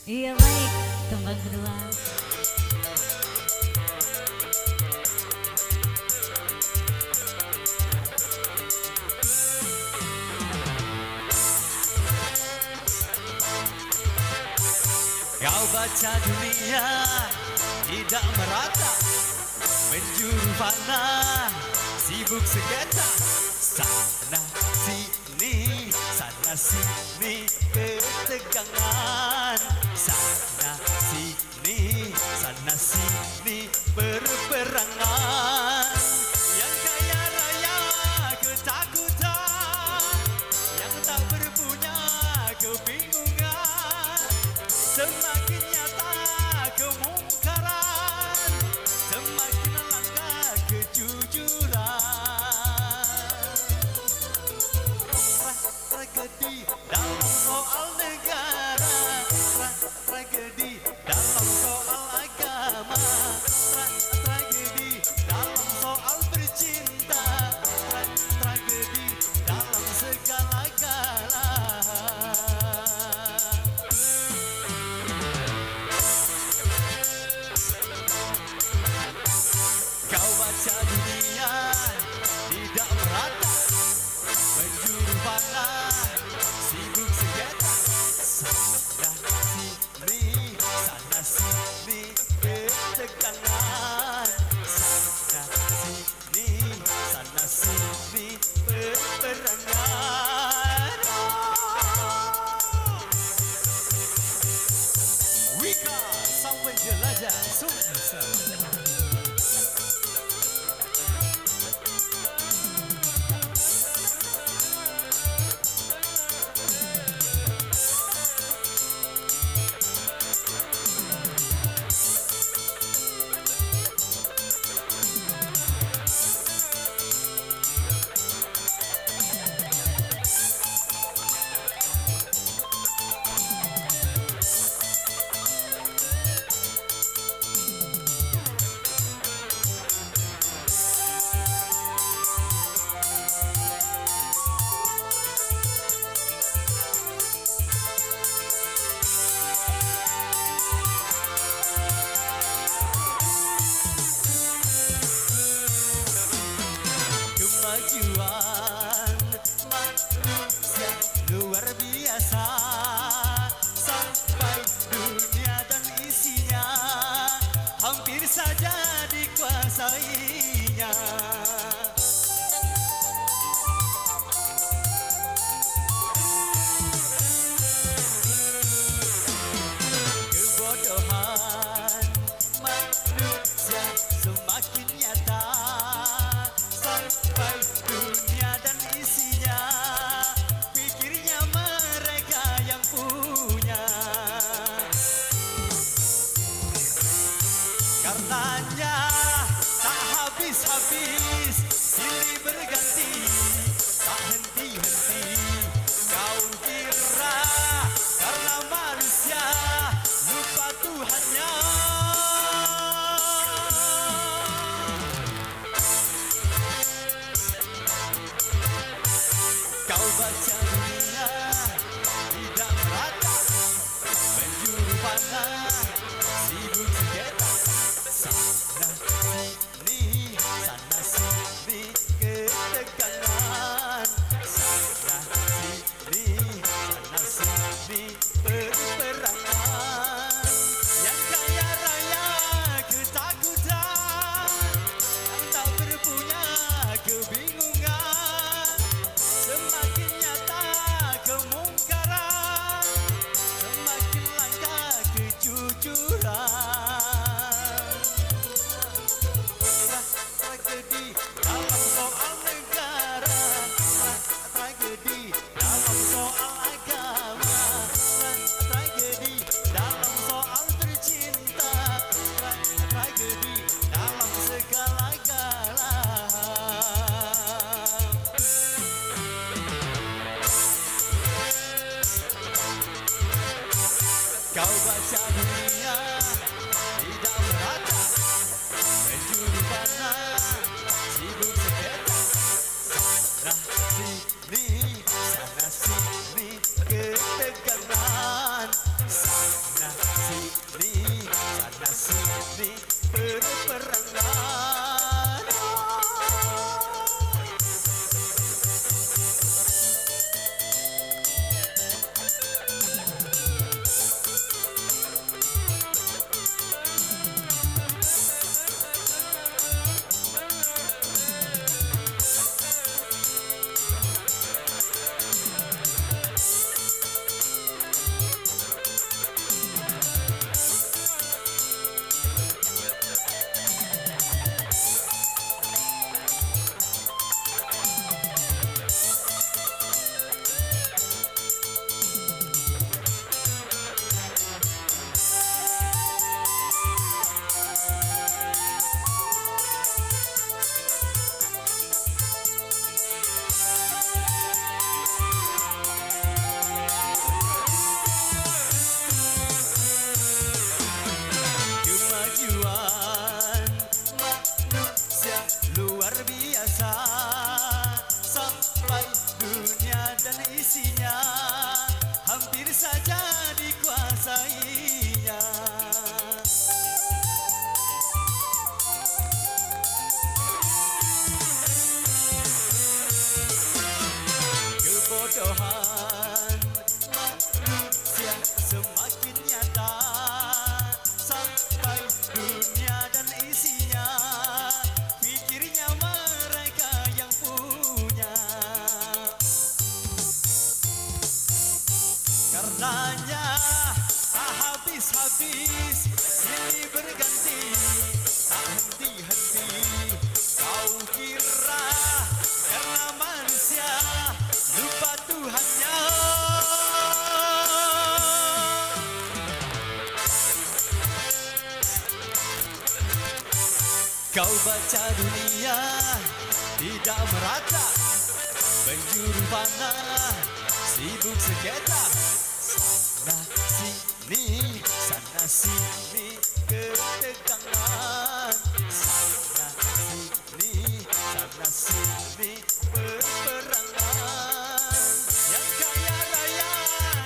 Iya baik, tembang kedua. Kau baca dunia tidak merata, penjuru fana, sibuk sengketa, sana sini ketegangan, sana sini berperangan. Yang kaya raya ketakutan, yang tak berpunya kebingungan. Semakin nyata kemungkaran, semakin langka kejujuran. Tragedi dalam soal negara, tragedi dalam soal agama, tragedi dalam soal bercinta, tragedi dalam segala-gala. Kau baca dunia tidak merata, penjuru fana, sibuk sengketa, sana sini ketegangan, sana sini berperangan. Wika sang penjelajah Sumsel. Kau baca dunia tidak merata, penjuru panah sibuk sekitar. Sana sini ketegangan, sana sini perperangan. Luar biasa sampai dunia dan isinya hampir saja dikuasainya. Kebodohan manusia semakin nyata sampai dunia dan isinya pikirnya mereka yang punya. Karenanya tak habis-habis silih berganti, tak henti-henti. Kau kira karena manusia lupa Tuhannya. Kau baca dunia tidak merata, penjuru panah sibuk sengketa. Sana sini ketegangan, sana sini perperangan. Yang kaya raya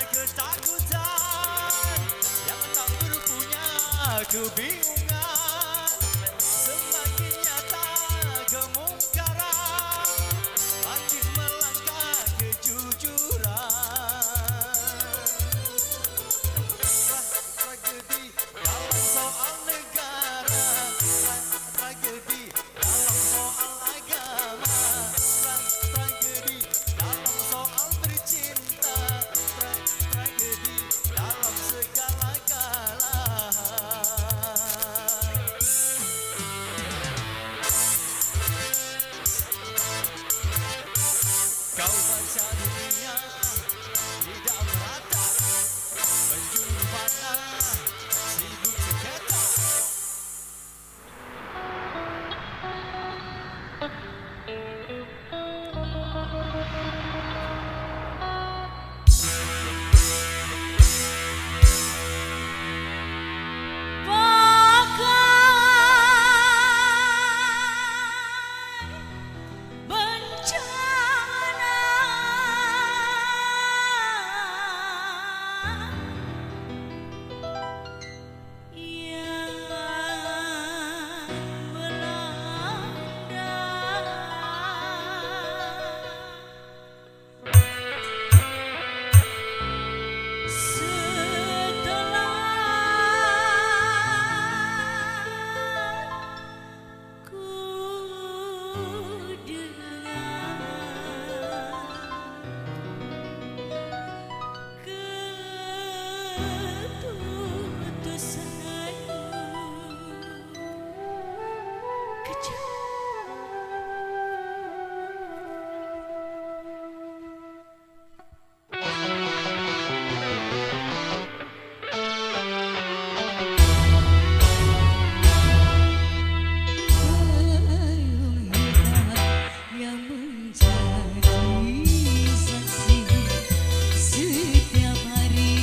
ketakutan, yang tak berpunya kebingungan. Semakin nyata kemungkaran, makin melangkah kejujuran. Tragedi dalam soal negara, tragedi dalam soal agama, tragedi dalam soal bercinta, tragedi dalam segala-galanya. Kau baca dunia tidak merata, penjuru panah sibuk sengketa. Setiap hari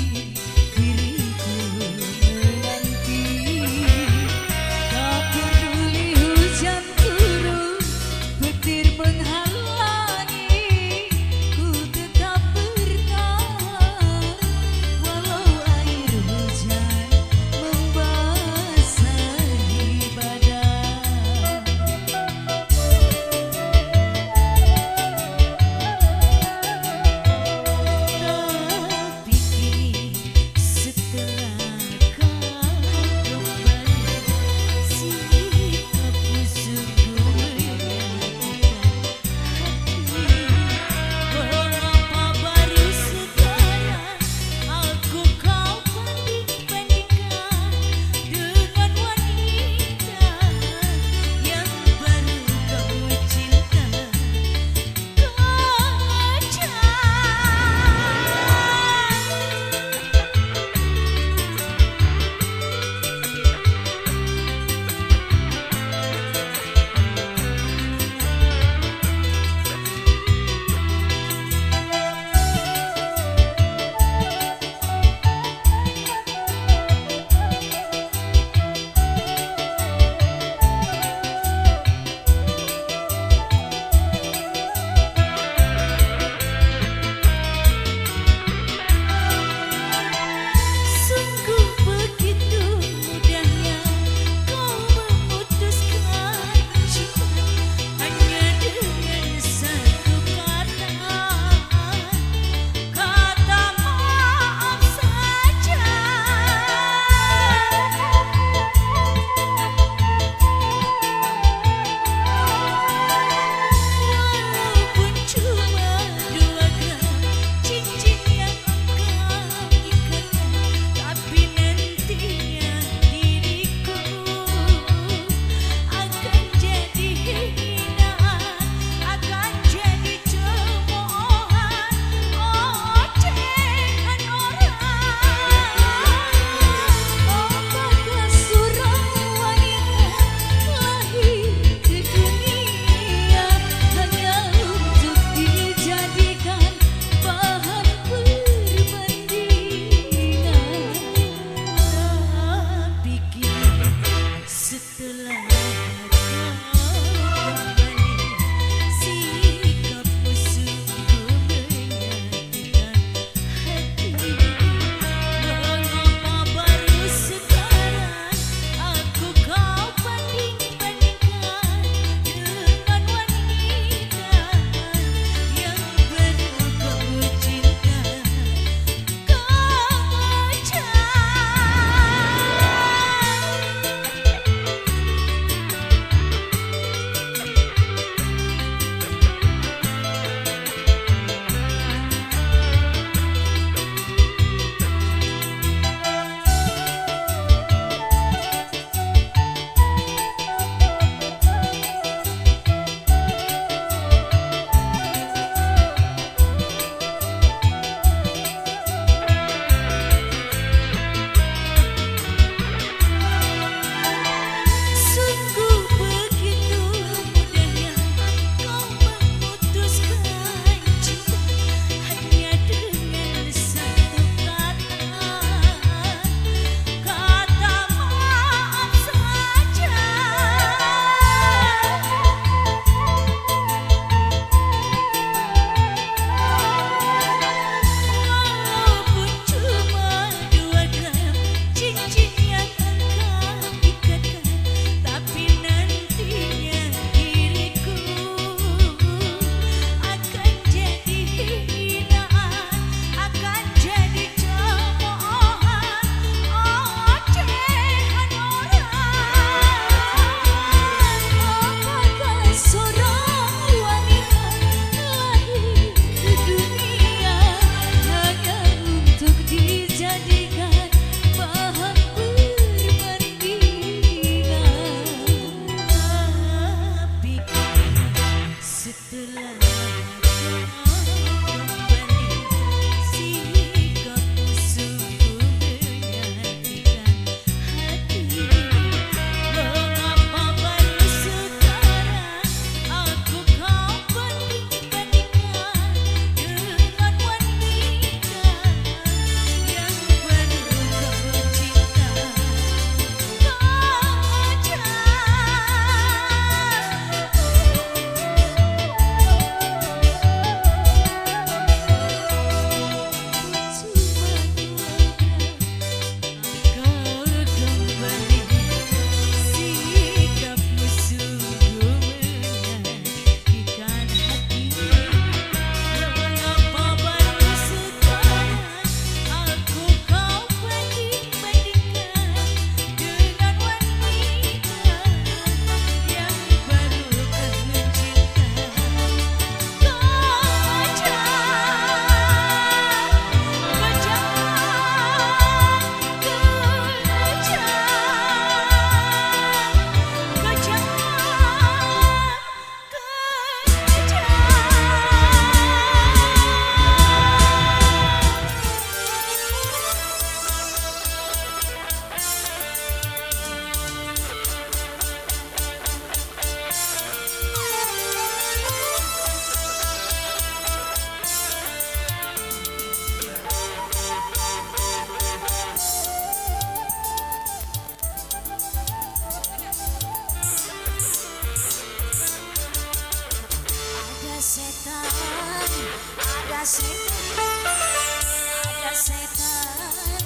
setan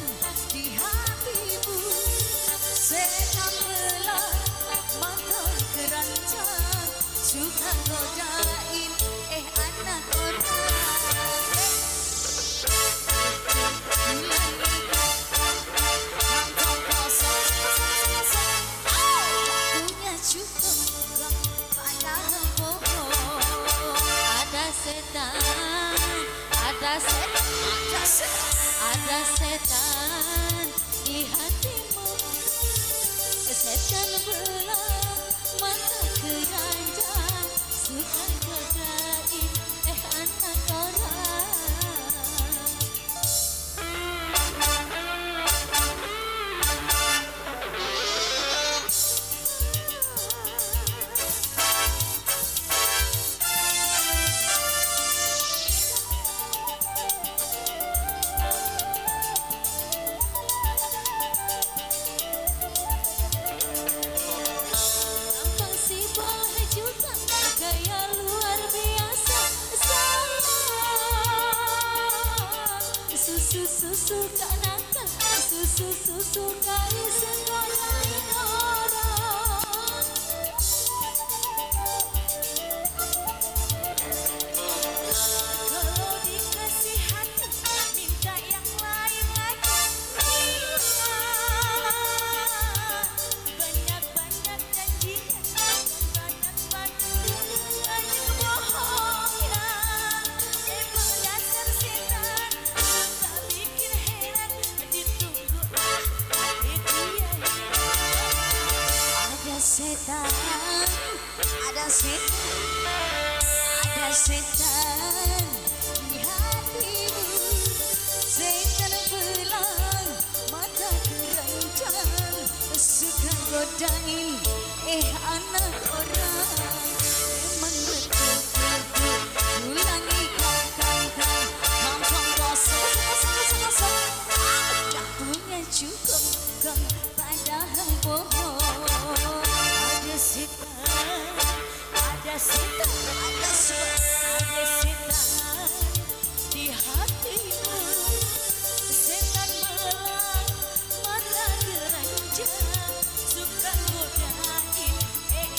di hatimu, setan belah mata keranjang, suka godain anak orang. Kantong kosong, punya cukup gak padahal bohong. Ada setan, ada setan, ada setan di hatimu, setan belah mata keranjang, suka godain anak orang. Gaya luar biasa sayang, susu gak nakal, susu gak isengolain orang. Kalau dikasih hati minta yang lain lagi, banyak janjinya dan banyak dunia bohongnya. Emang dasar setan suka bikin heran, ditunggu dia. Ada setan, ada setan di hatimu, setan belang mata keranjang, suka godain anak orang. Emang betul ulangi kau kantong kosong, tak punya cukup kau padahal bohong. Ada setan, ada setan, ada setan di hatimu, setan belang mata keranjang, suka godain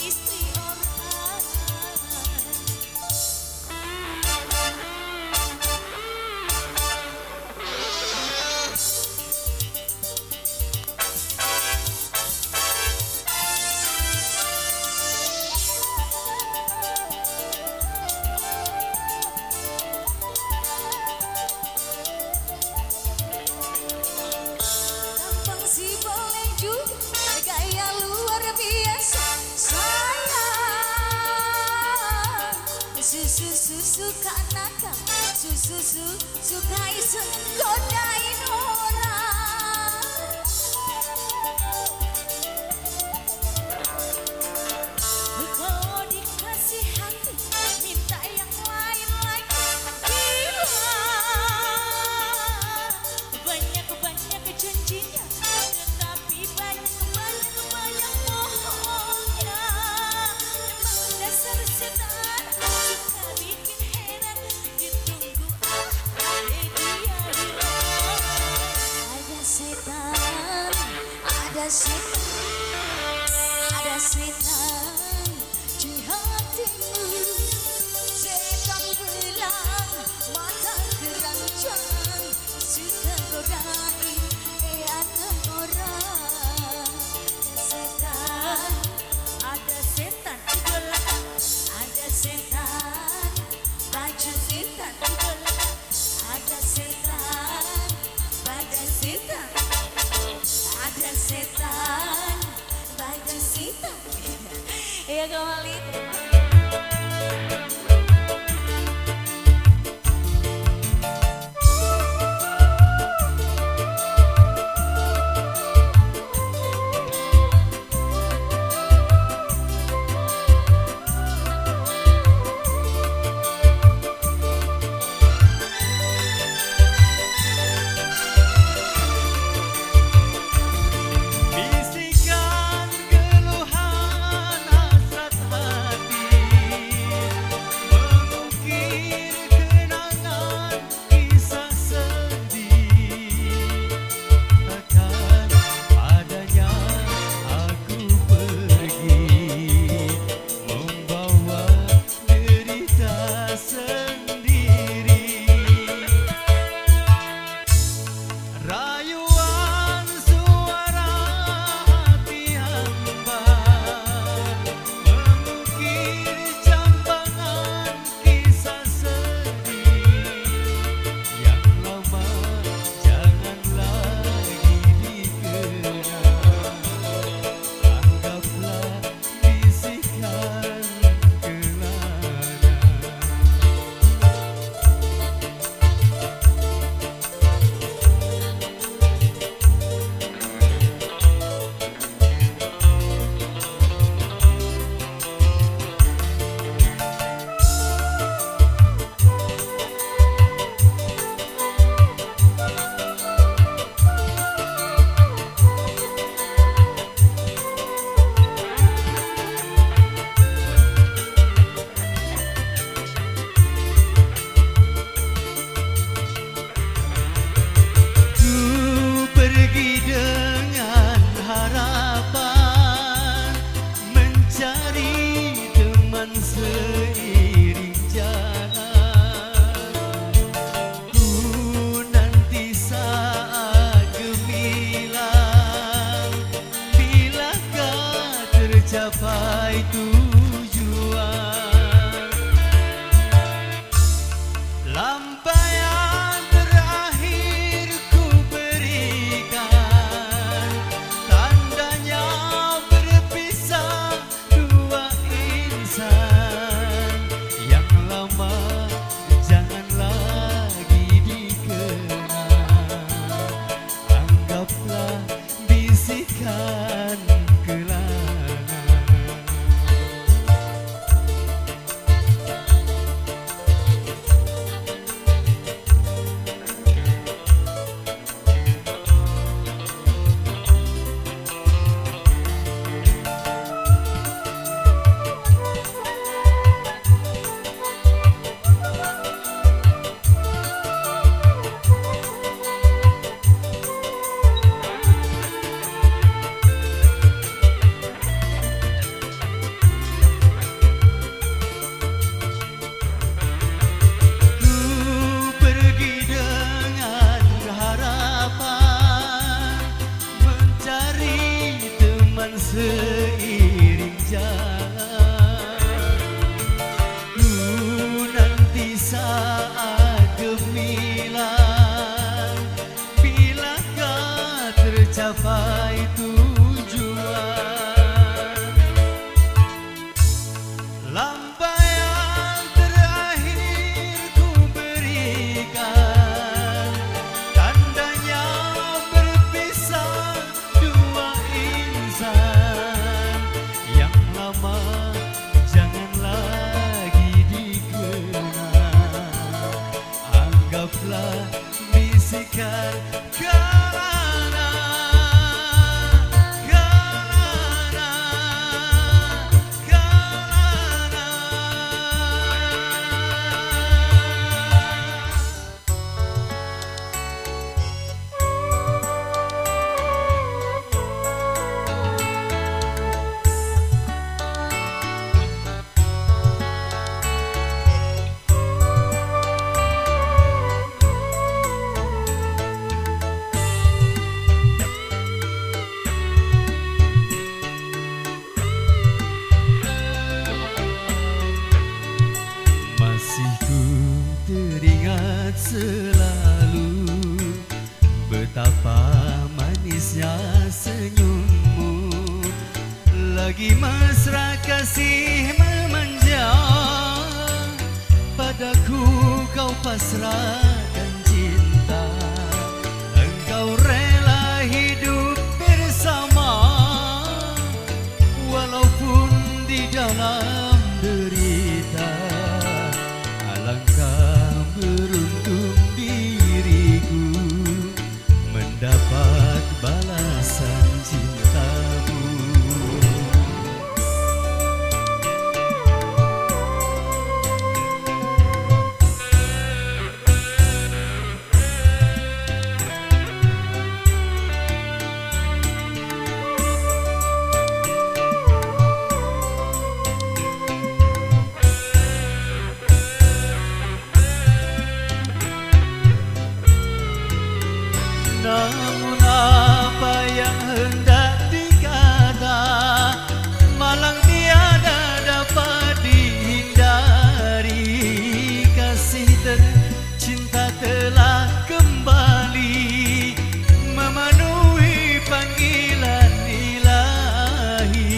istri orang. Tampang si boleh juga, gaya luar biasa sayang, susu gak nakal, susu gak iseng godain orang. Kalau dikasih hati minta yang lain lagi, gila. Banyak janjinya, tetapi banyak bohongnya. Emang dasar setan suka bikin heran, ditunggu dia. Ada setan, ada setan di hatimu, setan belang mata keranjang, suka godain anak orang. Setan, ada setan di belakang, ada setan baju hitam di belakang, ada setan pada setan, ada setan baju hitam. Iya kembali. Bisikan keluhan hasrat hati tercapai tujuan. Lampaian terakhir ku berikan, tandanya berpisah dua insan. Yang lama jangan lagi dikenang, anggaplah bisikan kelana. Seiring jalan, ku nanti saat gemilang, bilakah tercapai tujuan. Lampaian terakhir ku berikan, tandanya berpisah dua insan. Jangan lagi dikenang, anggaplah bisikan kelana, kelana, kelana. Masih ku teringat selalu betapa manisnya senyummu, lagi mesra kasih memanja, padaku kau pasrahkan cinta, engkau rela hidup bersama, walaupun di dalam derita. Alangkah beruntung diriku mendapat balasan cintamu. Namun apa yang hendak dikata, malang tiada dapat dihindari. Kasih tercinta telah kembali memenuhi panggilan ilahi.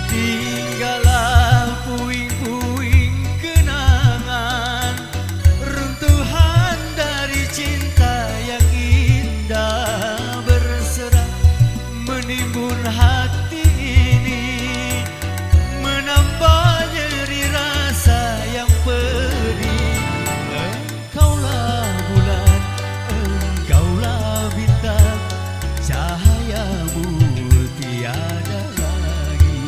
Tinggallah puing-puing kenangan, runtuhan dari cinta yang indah berserah menimbun hati ini, menambah nyeri rasa yang pedih. Engkaulah bulan, engkaulah bintang, cahayamu tiada lagi.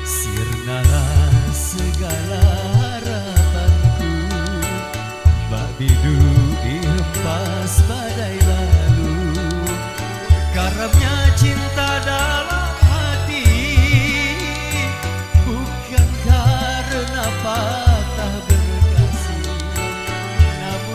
Sirnalah segala harapanku, bak bidu dihempas badai lalu, karamnya cinta dalam hati, bukan karena patah berkasih, namun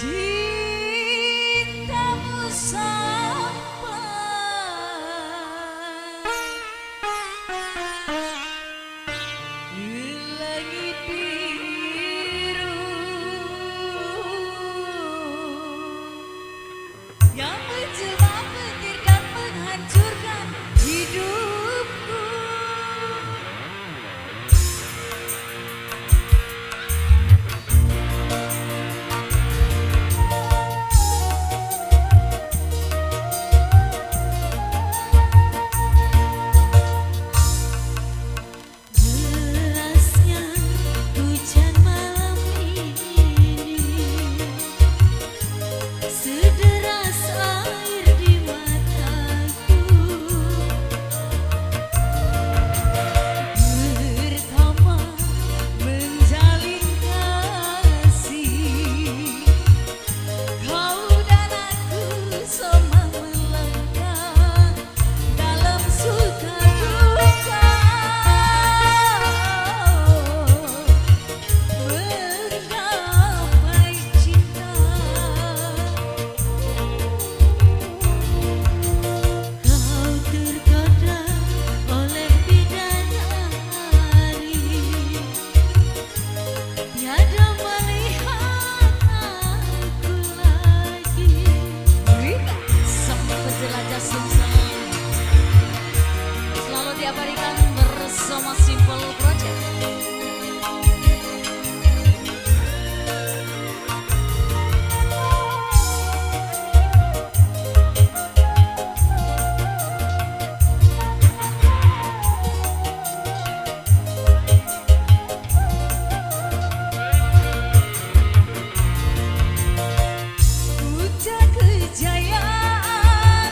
cintamu sampai di langit biru yang menjelma petir dan menghancurkan hidupku. Derasnya hujan malam ini, sederas air di mataku, bersama menjalin kasih. Kau dan aku sama melangkah dalam suka duka, menggapai cinta. Kau tergoda oleh bidadari, tiada melihat aku lagi. Rika sang penjelajah sungsang selalu diabadikan bersama Simple Project. Puncak kejayaan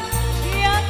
yang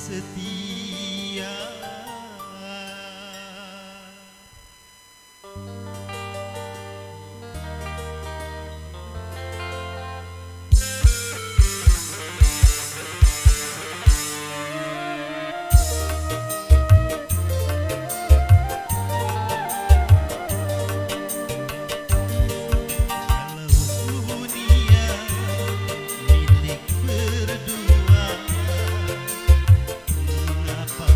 setia. Kalau dunia milik berdua, mengapa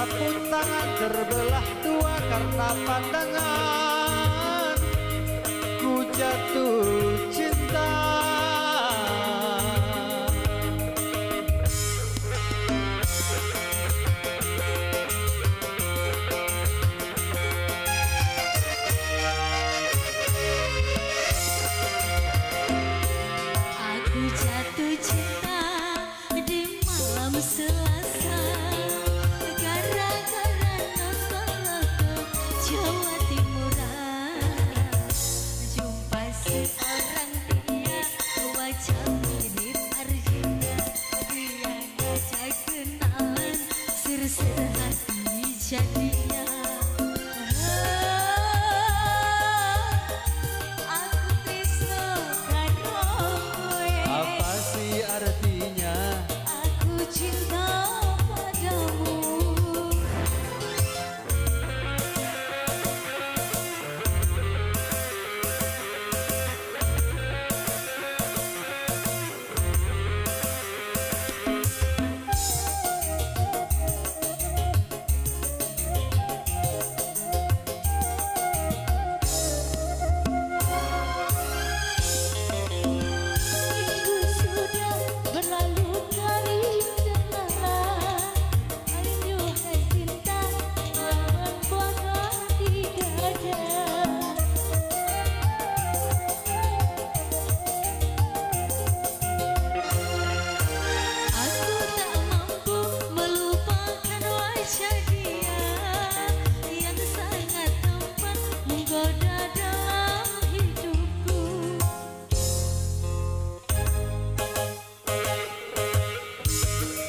Tepuk tangan terbelah dua karena pandangan. Ku jatuh cinta. Aku jatuh cinta di malam Selasa, gara-gara nonton logo Jawa Timuran. Jumpa seorang pria wajah mirip Arjuna, dia ngajak kenalan, ser-ser hati jadinya. Apa sih artinya? Aku cinta padamu.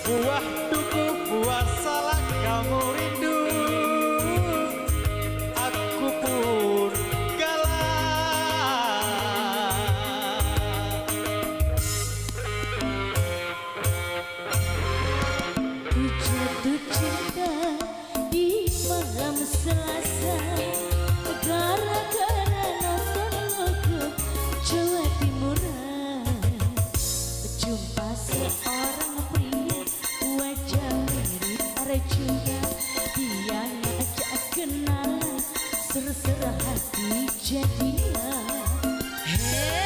Buah duku, buah salak, kamu rindu, aku pun galak. Ku jatuh cinta di malam Selasa, gara-gara nonton logo Jawa Timuran. Jumpa seorang pria wajah mirip Arjuna, dia ngajak kenalan, ser-ser hati jadinya. Hey,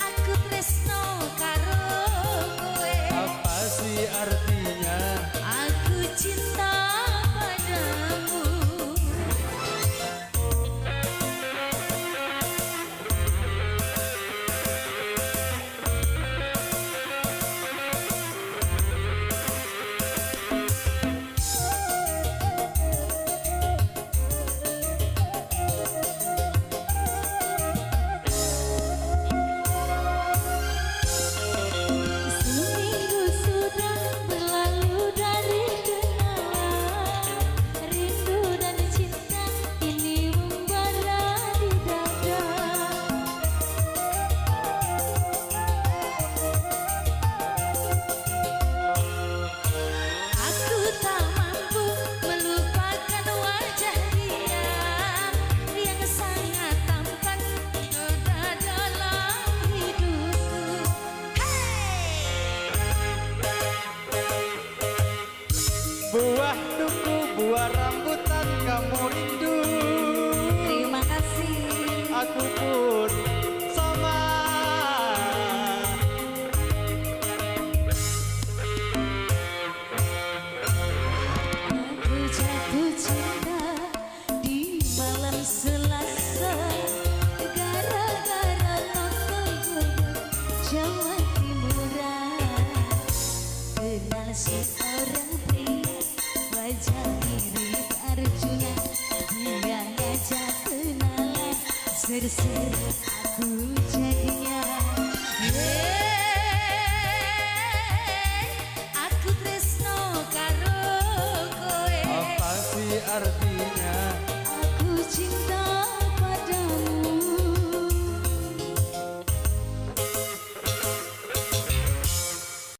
aku tresno karo kowe. Apa sih artinya? Aku cinta padamu. Seminggu sudah berlalu dari kenalan, rindu dan cinta ini membara di dada. Aku tak mampu melupakan wajah dia yang sangat tampan ada dalam hidupku. Buah duku, buah rambutan, kamu rindu, Terima kasih. aku pun sama. Aku jatuh cinta di malam Selasa, gara-gara nonton logo Jawa Timuran. Kenal seorang pria wajah mirip Arjuna, dia ngajak kenalan, ser-ser aku jadinya. Hey, aku tresno karo kowe. Apa sih artinya?